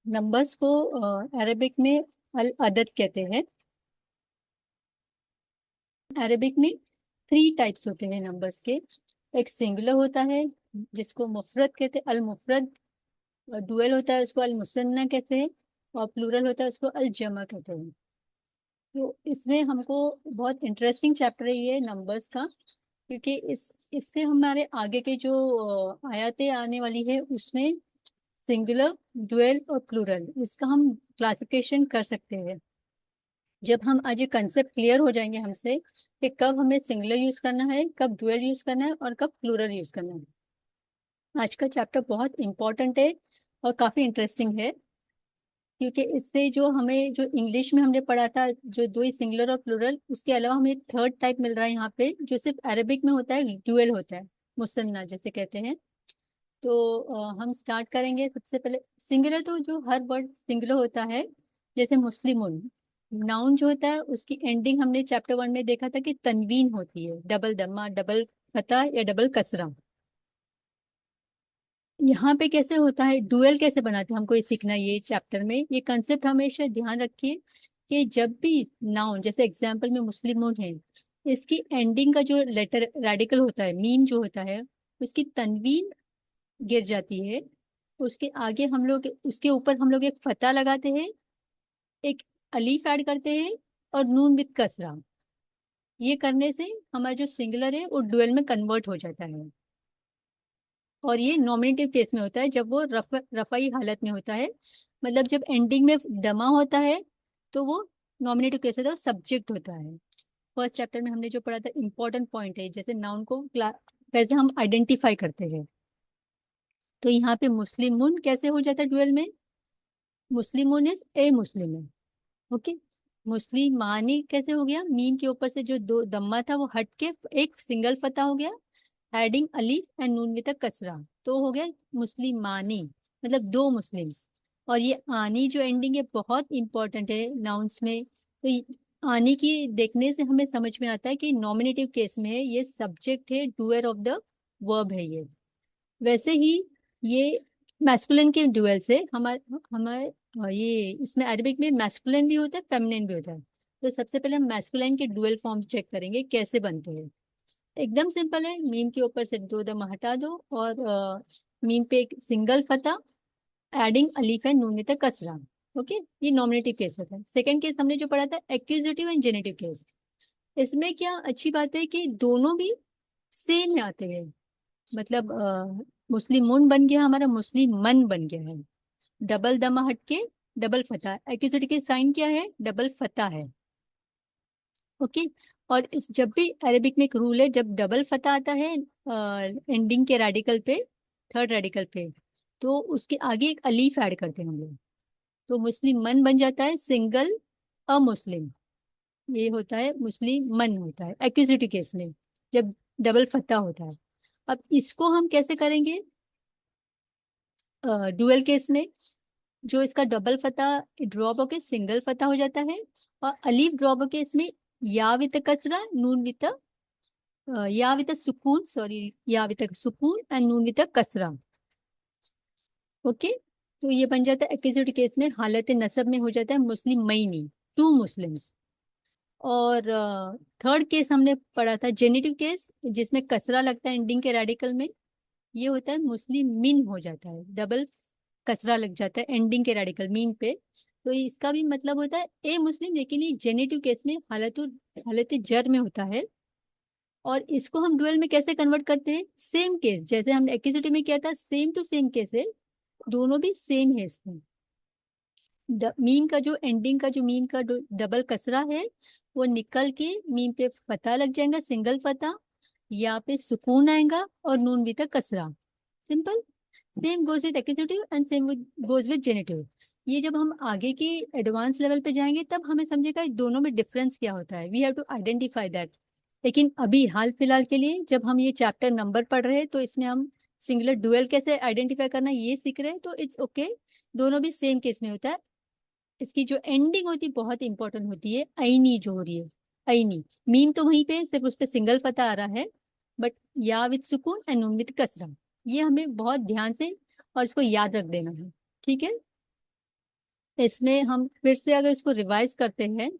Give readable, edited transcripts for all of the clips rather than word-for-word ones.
Numbers को Arabic में अल अदद कहते हैं। अरेबिक में थ्री टाइप्स होते हैं नंबर्स के। एक सिंगुलर होता है जिसको मुफरद कहते हैं, अल मुफरद। डुअल होता है उसको अल मुसन्ना कहते हैं। और प्लूरल होता है उसको अल जमा कहते हैं। तो इसमें हमको बहुत इंटरेस्टिंग चैप्टर है ये नंबर्स का, क्योंकि इससे हमारे आगे के जो आयतें आने वाली है उसमें सिंगुलर, डुअल और प्लूरल इसका हम क्लासिफिकेशन कर सकते हैं। जब हम आज ये कंसेप्ट क्लियर हो जाएंगे हमसे कि कब हमें सिंगुलर यूज करना है, कब डुअल यूज करना है और कब प्लूरल यूज करना है। आज का चैप्टर बहुत इंपॉर्टेंट है और काफी इंटरेस्टिंग है, क्योंकि इससे जो हमें जो इंग्लिश में हमने पढ़ा था जो दो ही सिंगुलर और प्लूरल, उसके अलावा हमें थर्ड टाइप मिल रहा है यहाँ पे जो सिर्फ अरेबिक में होता है, डुअल होता है, मुसन्ना जैसे कहते हैं। तो हम स्टार्ट करेंगे। सबसे पहले सिंगुलर तो जो हर वर्ड सिंगुलर होता है, जैसे मुस्लिमुन। नाउन जो होता है उसकी एंडिंग हमने चैप्टर 1 में देखा था कि तनवीन होती है, डबल दम्मा, डबल फतह या डबल कसरा। यहाँ पे कैसे होता है, डुअल कैसे बनाते हैं, हमको ये सीखना है ये चैप्टर में। ये कंसेप्ट हमेशा ध्यान रखिए कि जब भी नाउन, जैसे एग्जाम्पल में मुस्लिमुन है, इसकी एंडिंग का जो लेटर रेडिकल होता है, मीम जो होता है, उसकी तनवीन गिर जाती है। उसके आगे हम लोग उसके ऊपर हम लोग एक फतह लगाते हैं, एक अलीफ ऐड करते हैं और नून विद कसरा। ये करने से हमारा जो सिंगुलर है वो डुअल में कन्वर्ट हो जाता है। और ये नॉमिनेटिव केस में होता है जब वो रफाई हालत में होता है, मतलब जब एंडिंग में दमा होता है तो वो नॉमिनेटिव केस होता है, सब्जेक्ट होता है। फर्स्ट चैप्टर में हमने जो पढ़ा था इंपॉर्टेंट पॉइंट है, जैसे नाउन को कैसे हम आइडेंटिफाई करते हैं। तो यहाँ पे मुस्लिमुन कैसे हो जाता है डुअल में, मुस्लिमुन इज ए मुस्लिम है। ओके। मुस्लिमानी कैसे हो गया, मीम के ऊपर से जो दो दम्मा था वो हट के एक सिंगल फता हो गया, एडिंग अलीफ एंड नून विद कसरा, तो हो गया मुस्लिमानी, मतलब दो मुस्लिम्स। और ये आनी जो एंडिंग है बहुत इंपॉर्टेंट है नाउन्स में। तो आनी की देखने से हमें समझ में आता है कि नॉमिनेटिव केस में है, ये सब्जेक्ट है, डूअर ऑफ द वर्ब है ये। वैसे ही ये मैस्कुलिन के ड्यूअल से हमारे हमारे ये इसमें अरबिक में मैस्कुलिन भी होता है, फेमिनिन भी होता है। तो सबसे पहले हम मैस्कुलिन के डुअल फॉर्म चेक करेंगे कैसे बनते हैं। एकदम सिंपल है, मीम के ऊपर से दो दम हटा दो और मीम पे एक सिंगल फता, एडिंग अलीफ एंड नून विद कसरा। ओके, ये नॉमिनेटिव केस होता है। सेकंड केस हमने जो पढ़ा था एक्यूजेटिव एंड जेनेटिव केस। इसमें क्या अच्छी बात है कि दोनों भी सेम में आते हैं, मतलब मुस्लिम मुन बन गया हमारा, मुस्लिम मन बन गया है। डबल दमा हट के डबल फतह, एक्यूसिटी की साइन क्या है, डबल फतह है। ओके। और इस जब भी अरेबिक में एक रूल है, जब डबल फतह आता है एंडिंग के रेडिकल पे, थर्ड रेडिकल पे, तो उसके आगे एक अलीफ ऐड करते हैं हम लोग, तो मुस्लिम मन बन जाता है सिंगल अ मुस्लिम। ये होता है मुस्लिम मन होता है एक्यूसिटी केस में, जब डबल फतह होता है। अब इसको हम कैसे करेंगे डुअल केस में, जो इसका डबल फतह ड्रॉप होके सिंगल फतह हो जाता है, और अलीफ ड्रॉप होके इसमें या विद कसरा, नून विद या विद सुकून, सॉरी, या विद सुकून एंड नून विद कसरा। ओके। तो ये बन जाता है एक्यूजिट केस में हालत नसब में हो जाता है मुस्लिम मईनी, टू मुस्लिम्स। और थर्ड केस हमने पढ़ा था जेनेटिव केस, जिसमें कसरा लगता है एंडिंग के रेडिकल में। ये होता है मुस्लिम मिन हो जाता है, डबल कसरा लग जाता है एंडिंग के रेडिकल मीम पे। तो इसका भी मतलब होता है ए मुस्लिम, लेकिन ये जेनेटिव केस में हालत जर में होता है। और इसको हम डुअल में कैसे कन्वर्ट करते हैं, सेम केस जैसे हमने एक्यूसिटी में किया था, सेम टू सेम केस है, दोनों भी सेम है इसमें। मीम का जो एंडिंग का जो मीम का डबल कसरा है, वो निकल के मीम पे फता लग जाएगा, सिंगल फता, या पे सुकून आएगा और नून भी तक कसरा। Simple. Same goes with accusative and same goes with genitive. ये जब हम आगे की एडवांस लेवल पे जाएंगे तब हमें समझेगा इन दोनों में डिफरेंस क्या होता है, we have to identify that. लेकिन अभी हाल फिलहाल के लिए जब हम ये चैप्टर नंबर पढ़ रहे हैं तो इसमें हम सिंगुलर डुअल कैसे आइडेंटिफाई करना ये सीख रहे हैं, तो इट्स ओके। दोनों भी सेम केस में होता है। इसकी जो एंडिंग होती है बहुत इंपॉर्टेंट होती है, आईनी जो हो रही है, आईनी। मीम तो वहीं पे सिर्फ उस पे सिंगल फता आ रहा है, बट या विद सुकून एंड नून विद कसरा, ये हमें बहुत ध्यान से और इसको याद रख देना है। ठीक है। इसमें हम फिर से अगर इसको रिवाइज करते हैं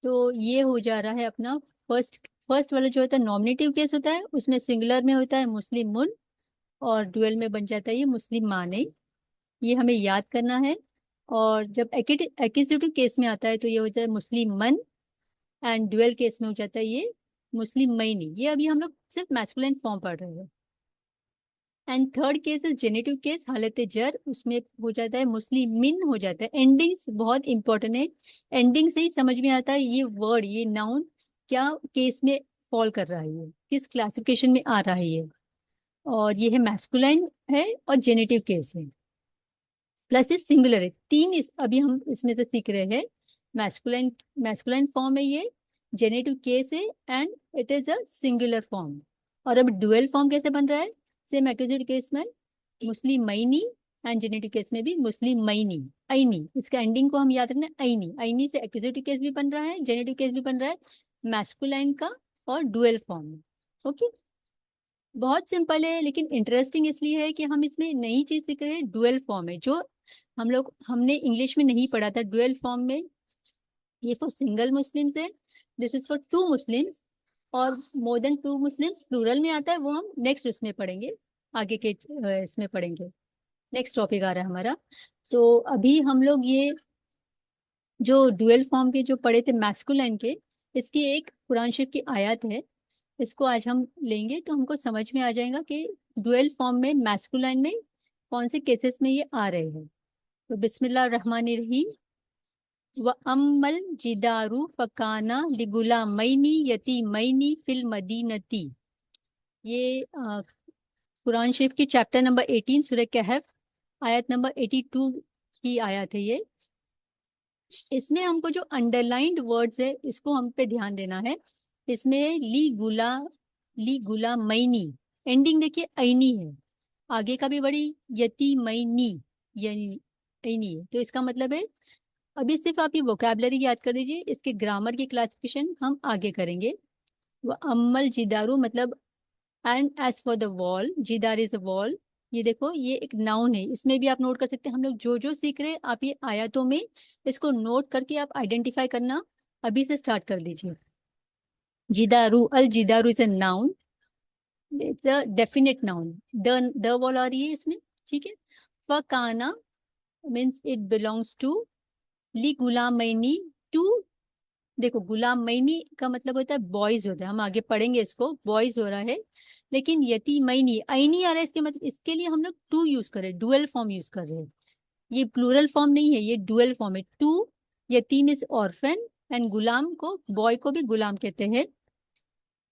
तो ये हो जा रहा है अपना फर्स्ट फर्स्ट वाला जो होता है नॉमिनेटिव केस होता है, उसमें सिंगुलर में होता है मुस्लिम मुन, और डुअल में बन जाता है ये मुस्लिम माने। ये हमें याद करना है। और जब एक्यूजेटिव केस में आता है तो ये हो जाता है मुस्लिम मन, एंड डुअल केस में हो जाता है ये मुस्लिम मैनी। ये अभी हम लोग सिर्फ मैस्कुलिन फॉर्म पढ़ रहे हैं। एंड थर्ड केस है जेनेटिव केस, हालत जर, उसमें हो जाता है मुस्लिम मिन हो जाता है। एंडिंग्स बहुत इंपॉर्टेंट है, एंडिंग से ही समझ में आता है ये वर्ड, ये नाउन क्या केस में फॉल कर रहा है, ये किस क्लासिफिकेशन में आ रहा है ये। और ये है मैस्कुलाइन है और जेनेटिव केस है, प्लस ये सिंगुलर है। तीन अभी हम इसमें से सीख रहे हैं। मैस्कुलाइन मैस्कुलाइन फॉर्म है ये, जेनेटिव केस है, and it is a singular form. और अब डुअल फॉर्म कैसे बन रहा है, सेम एक्यूजेटिव केस में मुस्लिम मैनी, एंड जेनेटिव केस में भी मुस्लिम मैनी ऐनी। इसका एंडिंग को हम याद रखना, ऐनी। ऐनी से एक्यूजेटिव केस भी बन रहा है, जेनेटिव केस भी बन रहा है मैस्कुलाइन का, और डुअल फॉर्म। ओके, बहुत सिंपल है लेकिन इंटरेस्टिंग इसलिए है कि हम इसमें नई चीज सीख रहे हैं। डुअल फॉर्म है जो हमने इंग्लिश में नहीं पढ़ा था। डुअल फॉर्म में ये फॉर सिंगल मुस्लिम्स है, this is for two Muslims, और more than two Muslims plural में आता है, वो हम नेक्स्ट उसमें पढ़ेंगे, आगे के इसमें पढ़ेंगे। नेक्स्ट टॉपिक आ रहा है हमारा। तो अभी हम लोग ये जो डुअल फॉर्म के जो पढ़े थे मैस्कुलाइन के, इसकी एक कुरान शरीफ की आयत है, इसको आज हम लेंगे तो हमको समझ में आ जाएगा कि डुअल फॉर्म में मैस्कुलाइन में कौन से केसेस में ये आ रहे हैं। तो बिस्मिल्लाह रहमान रहीम। व अम्मल जिदारु फकाना लिगुलामैनी यतीमैनी फिल मदीनती। ये कुरान शरीफ की चैप्टर नंबर 18 सूरह कहफ, आयत नंबर 82 की आयत है ये। इसमें हमको जो अंडरलाइंड वर्ड्स है इसको हम पे ध्यान देना है। इसमें ली गुला मैनी, एंडिंग देखिए ऐनी है, आगे का भी बड़ी यतीमैनी, यानी ऐनी है। तो इसका मतलब है, अभी सिर्फ आप ये वोकैबलरी याद कर दीजिए, इसके ग्रामर की क्लासिफिकेशन हम आगे करेंगे। वो अम्मल जिदारू मतलब, and as for the wall, जिदार इज अ वॉल। ये देखो ये एक नाउन है, इसमें भी आप नोट कर सकते हैं। हम लोग जो जो सीख रहे हैं आप ये आयतों में इसको नोट करके आप आइडेंटिफाई करना अभी से स्टार्ट कर दीजिए। जिदारू, अल जिदारू is a noun, it's a definite noun, the wall आ रही है इसमें, ठीक है। फकाना मीन्स इट बिलोंग्स टू, ली गुलामैनी, टू, देखो गुलामैनी का मतलब होता है बॉयज होता है, हम आगे पढ़ेंगे इसको, बॉयज हो रहा है। लेकिन यतीमैनी ऐनी आ रहा है, इसके मतलब इसके लिए हम लोग टू यूज कर रहे हैं, डुअल फॉर्म यूज कर रहे हैं। ये प्लूरल फॉर्म नहीं है, ये डुअल फॉर्म है। टू, यतीम इज ऑर्फन, एंड गुलाम को, बॉय को भी गुलाम कहते हैं।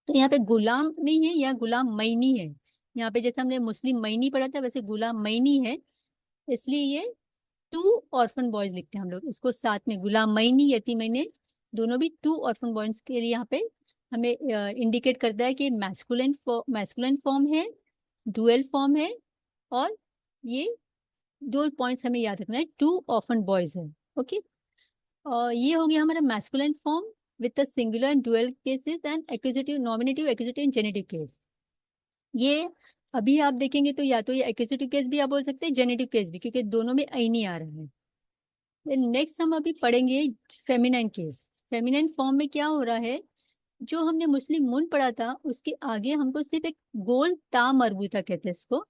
तो यहाँ पे गुलाम नहीं है, यहाँ गुलाम मैनी है। यहाँ पे जैसे हमने मुस्लिम मैनी पढ़ा था वैसे गुलाम मैनी है, इसलिए ये टू ऑर्फन बॉयज लिखते हैं हम लोग इसको साथ में, गुलाम मैनी यतीमैने दोनों भी टू ऑर्फन बॉयज के लिए यहाँ पे हमें इंडिकेट करता है कि मैस्कुलिन फॉर्म है, डुअल फॉर्म है, और ये दो पॉइंट्स हमें याद रखना है, टू ऑर्फन बॉयज है। ओके, और ये हो गया हमारा masculine form with the singular and dual cases, and accusative, nominative, accusative and genitive case. ये अभी आप देखेंगे तो या तो ये एक्यूजेटिव केस भी आप बोल सकते हैं, जेनेटिव केस भी, क्योंकि दोनों में ऐनी आ रहा है। नेक्स्ट हम अभी पढ़ेंगे फेमिनाइन केस। फेमिनाइन फॉर्म में क्या हो रहा है, जो हमने मुस्लिम मुन पढ़ा था उसके आगे हमको सिर्फ एक गोल ता मरबूता कहते हैं इसको,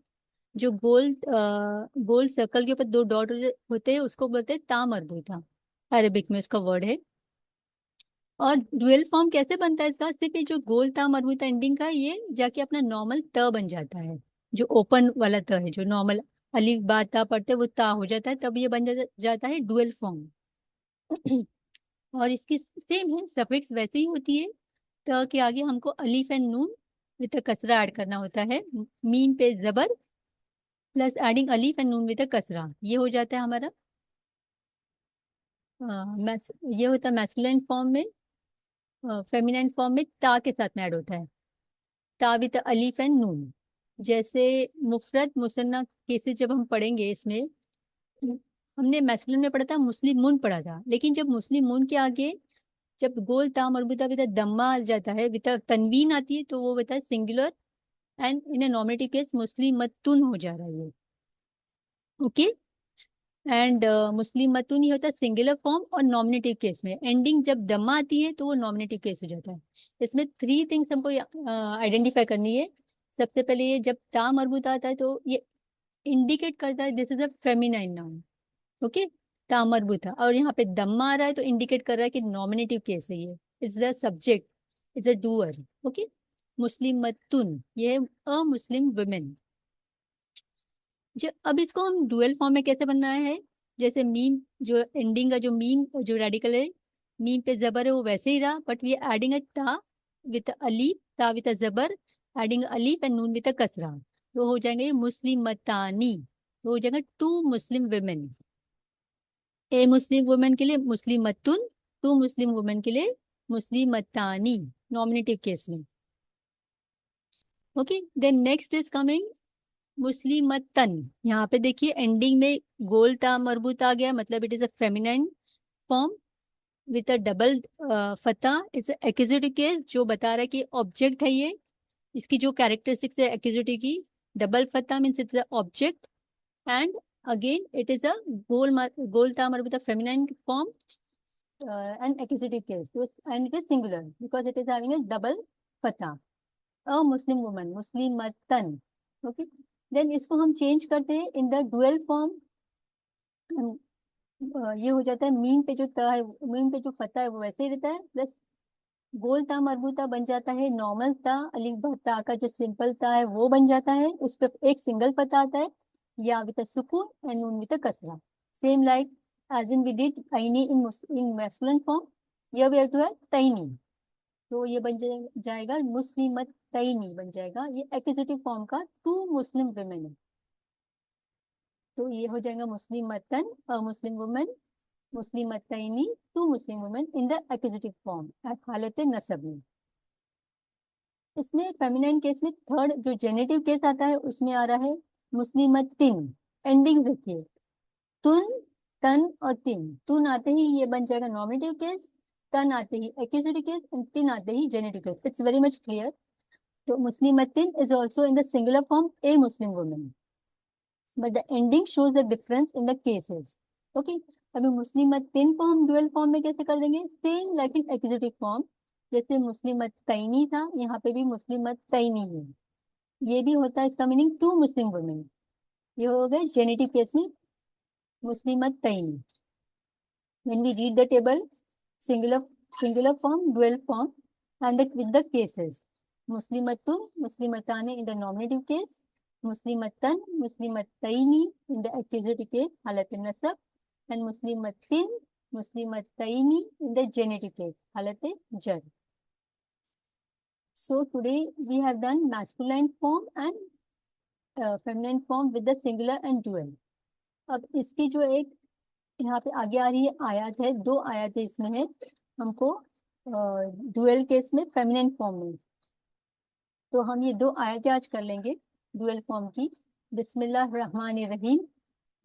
जो गोल सर्कल के ऊपर दो डॉट होते हैं उसको बोलते हैं ता मरबूता, अरेबिक में उसका वर्ड है। और डुअल फॉर्म कैसे बनता है इसका, सिर्फ ये जो गोल ता मरबूता एंडिंग का ये जाके अपना नॉर्मल त बन जाता है, जो ओपन वाला त है, जो नॉर्मल अलिफ बा ता पढ़ते हैं वो ता हो जाता है, तब ये बन जाता है डुअल फॉर्म। और इसकी सेम है, सफिक्स वैसे ही होती है। त के आगे हमको अलीफ एंड नून विद कसरा ऐड करना होता है, मीम पे जबर प्लस एडिंग अलीफ एंड नून विद कसरा, ये हो जाता है हमारा ये होता है मैस्कुलिन फॉर्म में। फेमिनाइन फॉर्म में ता के साथ में ऐड होता है, ता विद अलीफ एंड नून। जैसे मुफरद मुसन्ना केसेस जब हम पढ़ेंगे इसमें, हमने मैस्कुलिन में पढ़ा था, मुस्लिम मुन पढ़ा था, लेकिन जब मुस्लिम मुन के आगे जब गोल ता मरबूता विद दम्मा आ जाता है, विद तनवीन आती है, तो वो होता है singular, and in a nominative case मुस्लिम मतुन हो जा रहा है ये। ओके, एंड मुस्लिमतुन ये होता है सिंगुलर फॉर्म और नॉमिनेटिव केस में। एंडिंग जब दम्मा आती है तो वो नॉमिनेटिव केस हो जाता है। इसमें थ्री थिंग्स हमको आइडेंटिफाई करनी है। सबसे पहले ये जब ता मरबूता आता है तो ये इंडिकेट करता है this is a feminine noun. Okay, ता मरबूता, और यहाँ पे दम्मा आ रहा है तो इंडिकेट कर रहा है कि नॉमिनेटिव केस है ये। It's the subject, it's a doer. Okay, मुस्लिमतुन ये अ मुस्लिम वुमेन। जो अब इसको हम डुअल फॉर्म में कैसे बनाया है, जैसे मीम जो एंडिंग का जो मीम जो रेडिकल है, मीम पे जबर है वो वैसे ही रहा, बट वी एडिंग अ ता विद अलीफ, ता विद जबर, एडिंग अलीफ एंड नून विद कसरा, तो हो जाएंगे मुस्लिमतानी। तो हो जाएगा two Muslim women. A Muslim women के लिए मुस्लिमतुन, टू मुस्लिम वुमेन के लिए मुस्लिमतानी, नॉमिनेटिव केस में। Okay, then next is coming मुस्लिमतन। यहाँ पे देखिए एंडिंग में गोल ता मरबूत आ गया, मतलब it is a feminine form with a double फता। इट्स एक्यूजेटिव केस जो बता रहा है कि ऑब्जेक्ट है ये। इसकी जो कैरेक्टरिस्टिक्स है एक्यूजेटिव की, डबल फता means it's a object, and again it is a गोल ता मरबूता feminine form and accusative case, and it is singular because it is having a double फता। अ मुस्लिम वुमन, मुस्लिमतन। ओके, देन इसको हम चेंज करते हैं इन द डुअल फॉर्म। ये हो जाता है मीम पे जो त है, मीम पे जो फता है वो वैसे ही रहता है, प्लस गोल ता मरबूता बन जाता है नॉर्मल ता। अलिफ ब ता का जो सिंपल ता है वो बन जाता है, उस पर एक सिंगल फता आता है, या विद सुकून एंड नून विद कसरा। Same like as in we did तैनी इन मैस्कुलिन फॉर्म, ये वी हैव टू है तैनी। तो ये बन जाएगा मुस्लिमत तैनी बन जाएगा, ये एक्यूजेटिव फॉर्म का टू मुस्लिम वुमेन है। तो ये हो जाएगा मुस्लिमतन अ मुस्लिम वुमेन, मुस्लिमतैनी two Muslim women in the accusative form हालत नसब में। इसमें फेमिनाइन केस में थर्ड जो जेनेटिव केस आता है उसमें आ रहा है मुस्लिमतिन। एंडिंग देखिए, तुन, तन और तिन। तुन आते ही ये बन जाएगा नॉमिनेटिव केस, तन आते ही एक्यूजेटिव केस, एंड तिन आते ही genitive case. It's very much clear. तो मुस्लिमतिन is also in the singular form a Muslim women, but the ending shows the difference in the cases. Okay, अभी मुस्लिमतिन को हम डुअल फॉर्म में कैसे कर देंगे, same like in accusative form. जैसे मुस्लिमतैनी था, यहाँ पे भी मुस्लिमतैनी है। ये भी होता है, इसका मीनिंग टू मुस्लिम वुमेन। ये हो गए जेनेटिव केस में मुस्लिमतैनी। when we read the table, singular form, dual form, and with the cases, muslimatun, muslimatani in the nominative case, muslimatan, muslimataini in the accusative case halat nasab, and muslimatin, muslimataini in the genitive case halat jar. So today we have done masculine form and feminine form with the singular and dual. अब इसकी जो एक यहाँ पे आगे आ रही है आयत है, दो आयतें इसमें है हमको डुअल केस में फेमिनिन फॉर्म में। तो हम ये दो आयतें आज कर लेंगे डुअल फॉर्म की। बिस्मिल्लाह रहमान रहीम।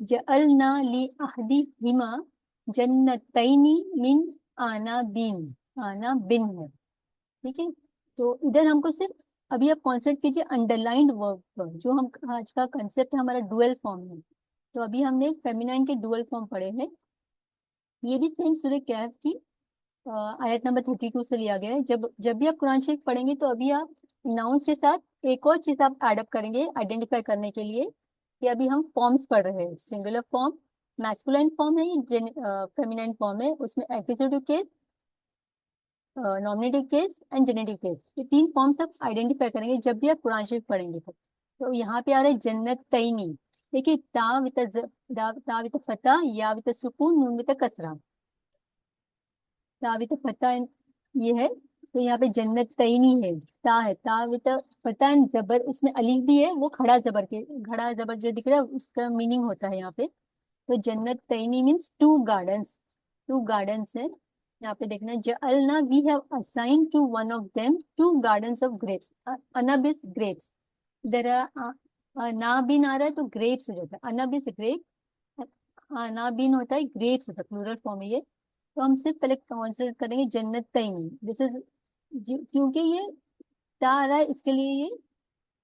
जअलना ली अहदी हिमा जन्नतैनी मिन आना बिन। आना बिन है, ठीक है। तो इधर हमको सिर्फ अभी आप कॉन्सेप्ट कीजिए अंडरलाइंड वर्ब पर, जो हम आज का कंसेप्ट है हमारा डुअल फॉर्म है। तो अभी हमने फेमिनाइन के डुअल फॉर्म पढ़े हैं। ये भी सेम सूरह कैफ की आयत नंबर 32 से लिया गया है। जब जब भी आप कुरान शरीफ पढ़ेंगे तो अभी आप नाउन्स के साथ एक और चीज आप एडअप करेंगे आइडेंटिफाई करने के लिए कि अभी हम फॉर्म्स पढ़ रहे हैं। सिंगुलर फॉर्म, मैस्कुलाइन फॉर्म है, ये फेमिनाइन फॉर्म है, उसमें accusative case, nominative case and genitive case, ये तीन फॉर्म्स आप आइडेंटिफाई करेंगे जब भी आप कुरान शरीफ पढ़ेंगे। तो यहाँ पे आ रहा है जन्नत तैनी। देखिए ता विद फता, या विद सुकून, नून विद कसरा। ता विद फता ये है, तो यहाँ पे जन्नत तैनी है, ता है, ता विद फता एंड जबर, इसमें अलीफ भी है, वो खड़ा जबर के, खड़ा जबर जो दिख रहा है उसका मीनिंग होता है यहाँ पे। तो जन्नत तैनी means two gardens, two gardens है। यहाँ पे देखना, जअलना we have assign to one of them two gardens of grapes. अनब इज ग्रेप्स, इधर नाबिन आ रहा है तो ग्रेप्स हो जाता है, अनब इज ग्रेप, नाबिन होता है ग्रेप्स होता है, प्लूरल फॉर्म है ये। तो हम सिर्फ पहले कंसिडर करेंगे जन्नत तैनी, दिस इज, क्योंकि ये ता आ रहा है इसके लिए ये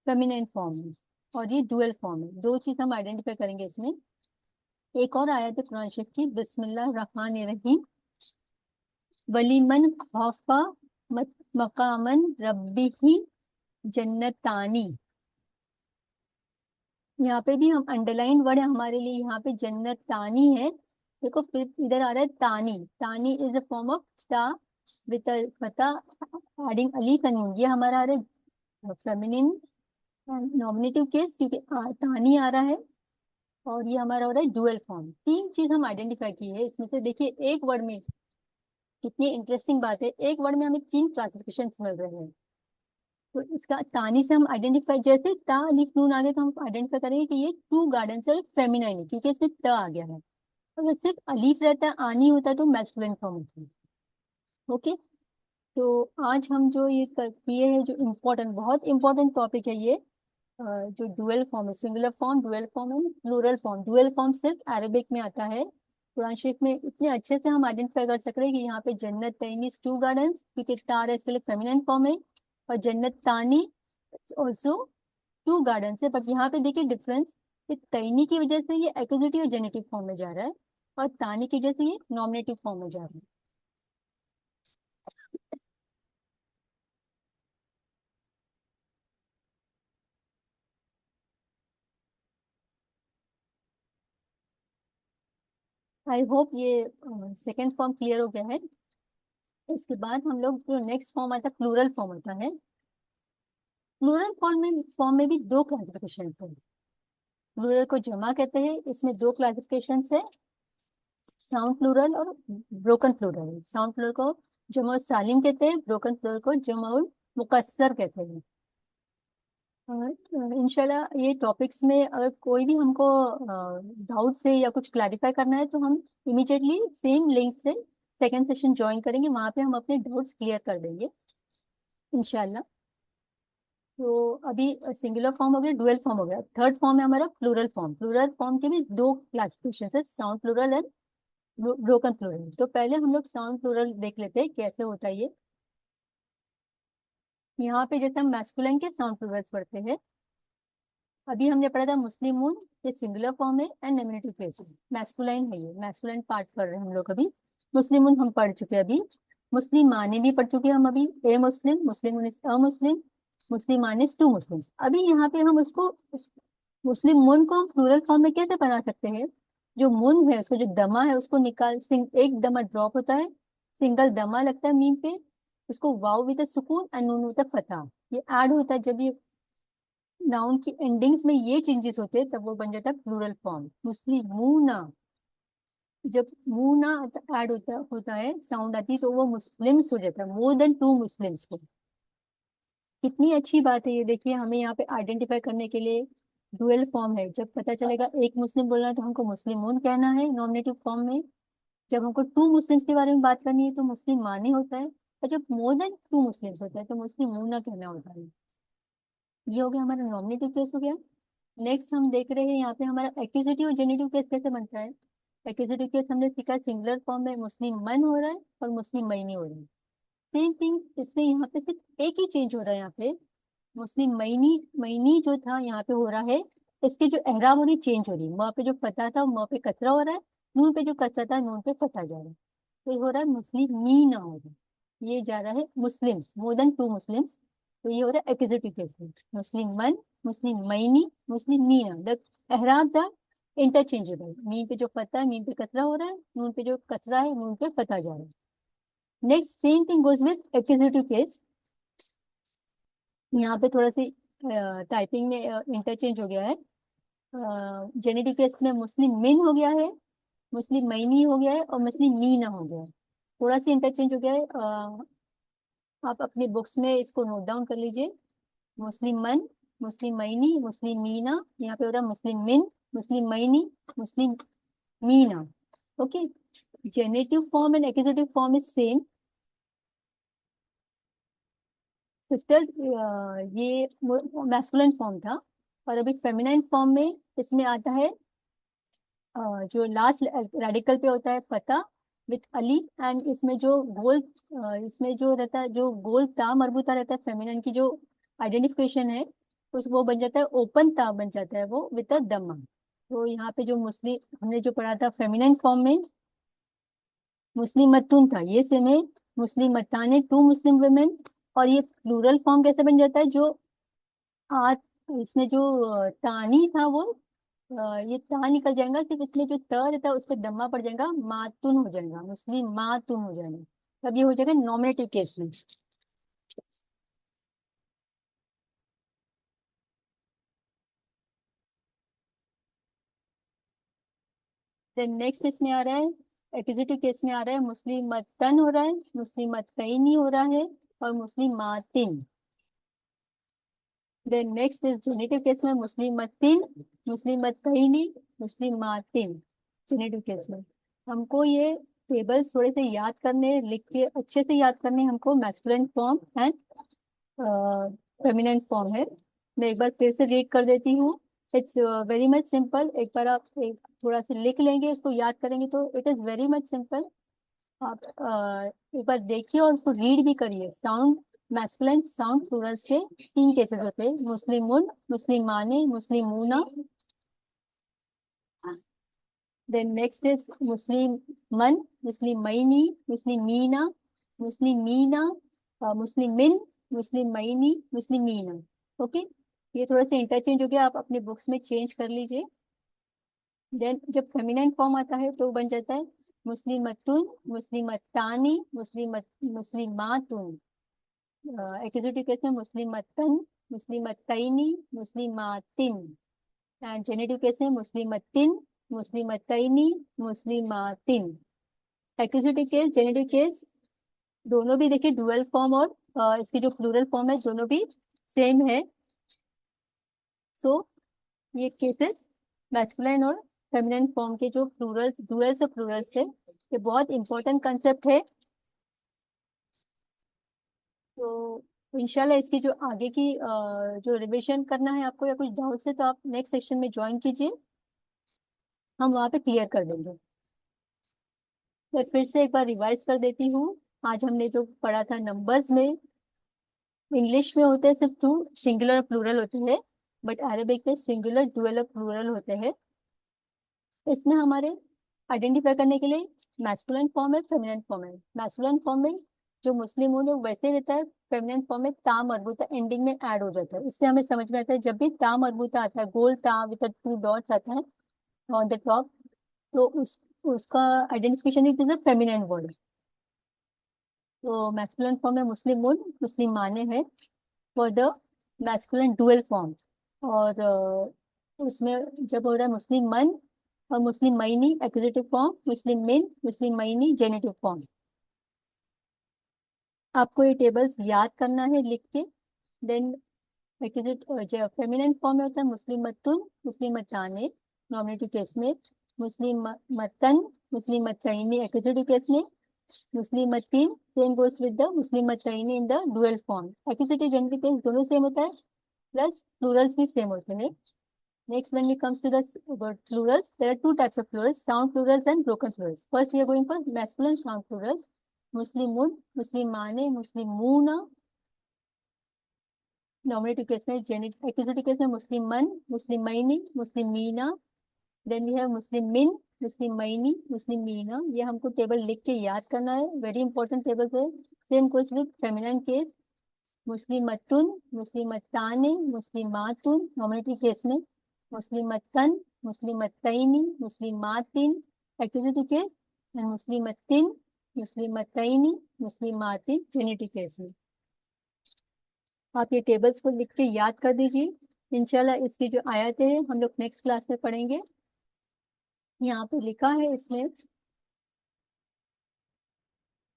फेमिनाइन फॉर्म है और ये डुअल फॉर्म है। दो चीज हम आइडेंटिफाई करेंगे इसमें। एक और आयत है कुरान शरीफ की, बिस्मिल्लाह रहमान रहीम, वलीमन खौफा मकामन रब्बिही जन्नतानी। यहाँ पे भी हम अंडरलाइन वर्ड है हमारे लिए, यहाँ पे जन्नतानी है। देखो फिर इधर आ रहा है तानी, तानी इज अ फॉर्म ऑफ ता विद फता एडिंग अलीफ एंड नून। ये हमारा आ रहा है फेमिनिन नॉमिनेटिव केस, क्योंकि तानी आ रहा है। और ये हमारा हो रहा है डुअल फॉर्म। तीन चीज हम आइडेंटिफाई की है इसमें से। देखिए एक वर्ड में कितनी इंटरेस्टिंग बात है, एक वर्ड में हमें तीन क्लासिफिकेशन मिल रहे हैं। तो इसका तानी से हम आइडेंटिफाई, जैसे ता अलिफ नून आ गया तो हम आइडेंटिफाई करेंगे कि ये टू गार्डन से फेमिनाइन है, क्योंकि इसमें त आ गया है। अगर सिर्फ अलीफ रहता है, आनी होता है, तो मैस्कुलिन फॉर्म होती है। ओके। तो आज हम जो ये किए हैं, जो इम्पोर्टेंट, बहुत इंपॉर्टेंट टॉपिक है ये, जो डुअल फॉर्म है, singular form, dual form and plural form. Dual form सिर्फ अरेबिक में आता है। कुरान शरीफ में इतने अच्छे से हम आइडेंटिफाई कर सक रहे हैं कि यहाँ पे जन्नत तैनी टू गार्डन्स, क्योंकि तार है इसके लिए फेमिनिन फॉर्म है। और जन्नत तानी ऑल्सो टू गार्डन्स है। बट यहाँ पे देखिए डिफरेंस, कि तैनी की वजह से ये एक्यूजेटिव और जेनेटिव फॉर्म में जा रहा है, और तानी की वजह से ये नॉमिनेटिव फॉर्म में जा रहा है। आई होप ये सेकेंड फॉर्म क्लियर हो गया है। इसके बाद हम लोग जो नेक्स्ट फॉर्म आता है, प्लूरल फॉर्म होता है। प्लूरल फॉर्म में भी दो क्लासिफिकेशन है। प्लूरल को जमा कहते हैं, इसमें दो क्लासिफिकेशन है, साउंड प्लूरल और ब्रोकन प्लूरल। साउंड प्लूरल को जमा सालिम कहते हैं, ब्रोकन प्लूरल को जमा मुकस्सर कहते हैं। इंशाल्लाह ये टॉपिक्स में अगर कोई भी हमको डाउट से या कुछ क्लैरिफाई करना है, तो हम इमीडिएटली सेम लिंक से सेकेंड सेशन ज्वाइन करेंगे, वहां पे हम अपने डाउट्स क्लियर कर देंगे इंशाल्लाह। तो अभी सिंगुलर फॉर्म हो गया, डुअल फॉर्म हो गया। थर्ड फॉर्म है हमारा प्लूरल फॉर्म। प्लूरल फॉर्म के भी दो क्लासिफिकेशन है, sound plural and broken plural. तो पहले हम लोग साउंड प्लूरल देख लेते हैं कैसे होता है ये। यहाँ पे जैसे हम मैस्कुलिन के साउंड प्लूरल्स पढ़ते हैं, अभी हमने पढ़ा था मुस्लिमून, ये सिंगुलर फॉर्म है एंड नॉमिनेटिव केस है। मैस्कुलाइन है, ये मैस्कुलाइन पार्ट पढ़ रहे हैं हम लोग अभी। मुस्लिमून हम पढ़ चुके हैं अभी। मुस्लिमाने भी पढ़ चुके हैं हम अभी, ए मुस्लिम, मुस्लिमून इज अ मुस्लिम, मुस्लिमान इज टू मुस्लिम्स। अभी यहाँ पे हम उसको मुस्लिम मुन को हम प्लूरल फॉर्म में कैसे बना सकते हैं। जो मुन है उसको, जो दमा है उसको निकाल, एक दमा ड्रॉप होता है, सिंगल दमा लगता है मीम पे, उसको वाव विद सुकून एंड नून विद फतह, ये ऐड होता है। जब ये नाउन की एंडिंग्स में ये चेंजेस होते हैं, तब वो बन जाता है प्लूरल फॉर्म। मुस्लिमूना, जब मूना ऐड होता होता है, साउंड आती है, तो वो मुस्लिम्स हो जाता है, मोर देन टू मुस्लिम्स को। कितनी अच्छी बात है ये, देखिए हमें यहाँ पे आइडेंटिफाई करने के लिए डुअल फॉर्म है। जब पता चलेगा एक मुस्लिम बोलना है, तो हमको मुस्लिमून कहना है नॉमिनेटिव फॉर्म में। जब हमको टू मुस्लिम्स के बारे में बात करनी है, तो मुस्लिम माने होता है। और जब मोर देन टू मुस्लिम्स होता है, तो मुस्लिम मुन्ना कहना होता है। ये हो गया हमारा नॉमिनेटिव केस हो गया। नेक्स्ट हम देख रहे हैं यहाँ पे हमारा एक्यूजेटिव और जेनेटिव केस कैसे बनता है। एक्यूजेटिव केस हमने सीखा, सिंगुलर फॉर्म में मुस्लिम मन हो रहा है और मुस्लिम मईनी हो रहा है। सेम थिंग इसमें यहाँ पे सिर्फ एक ही चेंज हो रहा है। यहाँ पे मुस्लिम मईनी, मईनी जो था यहाँ पे हो रहा है, इसके जो एहराम हो रही चेंज हो रही है। वहाँ पे जो फतह था, वहाँ पे कचरा हो रहा है। नून पे जो कचरा था, नून पे फतह जा रहा है। तो ये हो रहा है मुस्लिम मीना हो रहा है, ये जा रहा है Muslims, more than two Muslims. तो ये हो रहा है एक्यूजेटिव केस में, मुस्लिम मन, मुस्लिम मईनी, मुस्लिम मीना। द एहराम आर इंटरचेंजेबल। मीन पे जो फतह है, मीन पे कचरा हो रहा है, नून पे जो कचरा है, नून पे फतह जा रहा है। Next same thing goes with accusative case. यहाँ पे थोड़ा सी टाइपिंग में इंटरचेंज हो गया है। जेनेटिव केस में मुस्लिम मिन हो गया है, मुस्लिम मईनी हो गया है, और मुस्लिम मीना हो गया है। थोड़ा सी इंटरचेंज हो गया है। आप अपनी बुक्स में इसको नोट डाउन कर लीजिए। मुस्लिम मन, मुस्लिम मईनी, मुस्लिम मीना। यहाँ पे हो रहा है मुस्लिम मिन, मुस्लिम मईनी, मुस्लिम मीना। Okay. Genitive form and accusative form is same sisters. ये मैस्कुलिन फॉर्म था, और अभी फेमिनाइन फॉर्म में इसमें आता है जो लास्ट रेडिकल पे होता है फतह विथ अली। एंड इसमें जो गोल, इसमें जो रहता है, जो गोल ता मरबूता रहता है, फेमिनिन की जो आइडेंटिफिकेशन है, उस वो बन जाता है ओपन ता बन जाता है वो विद अ दम्मा। तो यहाँ पे जो मुस्लिम हमने जो पढ़ा था फेमिनाइन फॉर्म में मुस्लिमतुन था, ये सेम है मुस्लिमताने, टू मुस्लिम वुमेन। और ये प्लूरल फॉर्म कैसे बन जाता है, जो आ इसमें जो तानी था वो ये ता निकल जाएगा, सिर्फ इसमें जो त रहता है उस पर दम्मा पड़ जाएगा, मातुन हो जाएगा, मुस्लिम मातुन हो जाएगा। तब ये हो जाएगा नॉमिनेटिव केस में। देन नेक्स्ट इसमें आ रहा है एक्यूजेटिव केस में आ रहा है मुस्लिम मतन हो रहा है, मुस्लिम मतनी हो रहा है, और मुस्लिम मातिन। Then next is genitive case में मुस्लिम मतिन, मुस्लिम मतनी, मुस्लिम मातिन। जेनेटिव केस में हमको ये टेबल्स थोड़े से याद करने, लिख के अच्छे से याद करने हमको। Masculine form and feminine form है। मैं एक बार फिर से रीड कर देती हूँ। It's very much simple. एक बार आप एक थोड़ा सा लिख लेंगे, उसको याद करेंगे तो it is very much simple. आप एक बार देखिए और उसको रीड भी करिए। साउंड मैस्कुलिन साउंड प्लूरल्स के तीन केसेस होते हैं, मुस्लिमुन, मुस्लिमाने, मुस्लिमूना। देन नेक्स्ट इज मुस्लिम मन, मुस्लिमैनी, मुस्लिमीना, मुस्लिमीना, मुस्लिमिन, मुस्लिमैनी, मुस्लिमीना। ओके, ये थोड़ा सा इंटरचेंज हो गया, आप अपने बुक्स में चेंज कर लीजिए। देन जब फेमिनाइन फॉर्म आता है तो बन जाता है मुस्लिमतुन, मुस्लिमतानी, मुस्लिमातुन। एक्यूजेटिव केस में मुस्लिमतन, मुस्लिमतैनी, मुस्लिमातिन। एंड जेनेटिव केस में मुस्लिमतिन, मुस्लिमतैनी, मुस्लिमातिन। एक्यूजेटिव केस जेनेटिव केस दोनों भी देखिए डुअल फॉर्म और इसकी जो प्लूरल फॉर्म है दोनों भी सेम है। सो ये केसेस मैस्कुलिन और फेमिनिन फॉर्म के जो प्लूरल डुअल्स और प्लूरल्स है, ये बहुत इंपॉर्टेंट कंसेप्ट है। तो इंशाल्लाह इसकी जो आगे की जो रिवीजन करना है आपको या कुछ डाउट्स है तो आप नेक्स्ट सेक्शन में ज्वाइन कीजिए, हम वहाँ पे क्लियर कर देंगे। मैं फिर से एक बार रिवाइज कर देती हूँ। आज हमने जो पढ़ा था नंबर्स में, इंग्लिश में होते हैं सिर्फ टू सिंगुलर प्लूरल होते हैं, बट अरेबिक में सिंगुलर डुअल और प्लूरल होते हैं। इसमें हमारे आइडेंटिफाई करने के लिए मैस्कुलिन फॉर्म है, फेमिनिन फॉर्म है। मैस्कुलिन फॉर्म में जो मुस्लिम है वो वैसे ही रहता है, फेमिनिन फॉर्म में ता मरबूता एंडिंग में ऐड हो जाता है। इससे हमें समझ में आता है जब भी ता मरबूता आता है, गोल ता विद टू डॉट्स आता है ऑन द टॉप, तो उसका identification is the feminine word. तो मैस्कुलिन फॉर्म में मुस्लिम मुस्लिम माने है for the masculine dual form. और उसमें जब हो रहा है मुस्लिम मन और मुस्लिम मैनी एक्यूजेटिव फॉर्म, मुस्लिम मिन, मुस्लिम मैनी जेनेटिव फॉर्म। आपको ये टेबल्स याद करना है लिख के। देन एक्यूजेट जो फेमिनिन फॉर्म में होता है मुस्लिम मतुन, मुस्लिम मताने नॉमिनेटिव केस में, मुस्लिम मतन, मुस्लिम मतईनी एक्यूजेटिव केस में, मुस्लिम मतीन सेम गोस विद द मुस्लिम मतईनी in the dual form. Accusative genitive case दोनों सेम होता है, प्लस प्लूरल्स भी सेम होते हैं। Next, when it comes to the word plurals, there are two types of plurals: sound plurals and broken plurals. First, we are going for masculine sound plurals: Muslimun, Muslimane, Muslimuna. Nominative case में, accusative case में Musliman, Muslimaini, Muslimina. Then we have Muslimin, Muslimaini, Muslimina. ये हमको table लिख के याद करना है, very important table है। Same goes with feminine case: मुस्लिमतुन, मुस्लिमताने, मुस्लिमातुन नॉमिनेटिव केस में, मुस्लिमतन, मुस्लिमतैनी, मुस्लिमातिन एक्यूजेटिव केस, एंड मुस्लिमतिन, मुस्लिमतैनी, मुस्लिमातिन जेनेटिव केस में। आप ये टेबल्स को लिख के याद कर दीजिए। इंशाल्लाह इसकी जो आयतें हैं हम लोग नेक्स्ट क्लास में पढ़ेंगे। यहाँ पे लिखा है, इसमें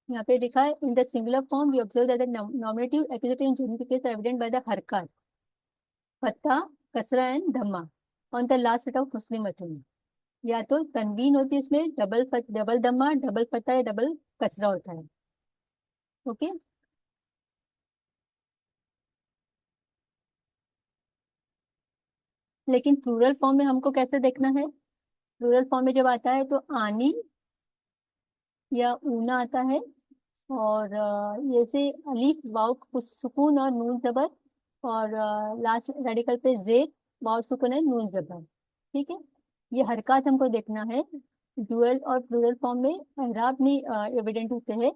यहाँ पे लिखा है in the singular form we observe that the nominative accusative and genitive case are evident by the हरकत फत्ता, कसरा एंड धम्मा on the last set of मुस्लिम मतुन। या तो तनवीन होती है इसमें, डबल दम्मा, डबल फत्ता या डबल कसरा होता है। ओके, लेकिन प्लूरल फॉर्म में हमको कैसे देखना है? प्लूरल फॉर्म में जब आता है तो आनी या ऊना आता है, और ये से अलीफ वाव सुकून और नून जबर, और लास्ट रेडिकल पे जेर वाव सुकून है नून जबर। ठीक है, ये हरकत हमको देखना है। ड्यूअल और प्लूरल फॉर्म में एराब नहीं एविडेंट होते हैं,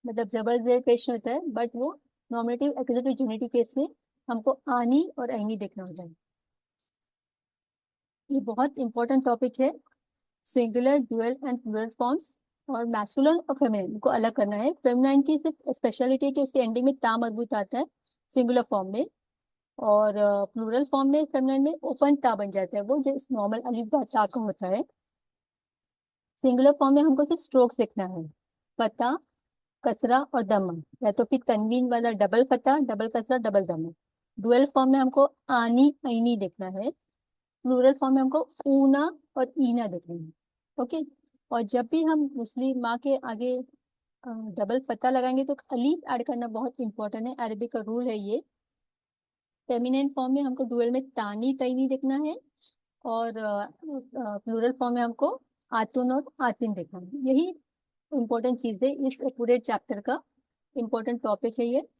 मतलब जबर जेर पेश होता है, बट वो नॉमिनेटिव एक्यूजेटिव जेनेटिव केस में हमको आनी और ऐनी देखना होता है। ये बहुत इंपॉर्टेंट टॉपिक है। Singular, dual and plural forms और मैस्कुलिन और फेमिनिन को अलग करना है। फेमिनाइन की सिर्फ स्पेशलिटी है कि उसके एंडिंग में ता मजबूत आता है सिंगुलर फॉर्म में, और प्लूरल फॉर्म में फेमिनाइन में ओपन ता बन जाता है, वो जो नॉर्मल अलिफ बा ता का होता है। सिंगुलर फॉर्म में हमको सिर्फ स्ट्रोक्स देखना है, फता, कसरा और दमा, या तो फिर तनवीन वाला डबल फता, डबल कसरा, डबल दमा। डुअल फॉर्म में हमको आनी ऐनी देखना है। प्लूरल फॉर्म में हमको ऊना और ईना देखना है। ओके। और जब भी हम मुस्लिम माँ के आगे डबल फता लगाएंगे तो अलीफ ऐड करना बहुत इंपॉर्टेंट है, अरबिक का रूल है ये। फेमिनिन फॉर्म में हमको डुअल में तानी तईनी देखना है, और प्लूरल फॉर्म में हमको आतुन और आतिन देखना है। यही इंपॉर्टेंट चीज है इस पूरे चैप्टर का, इंपॉर्टेंट टॉपिक है ये।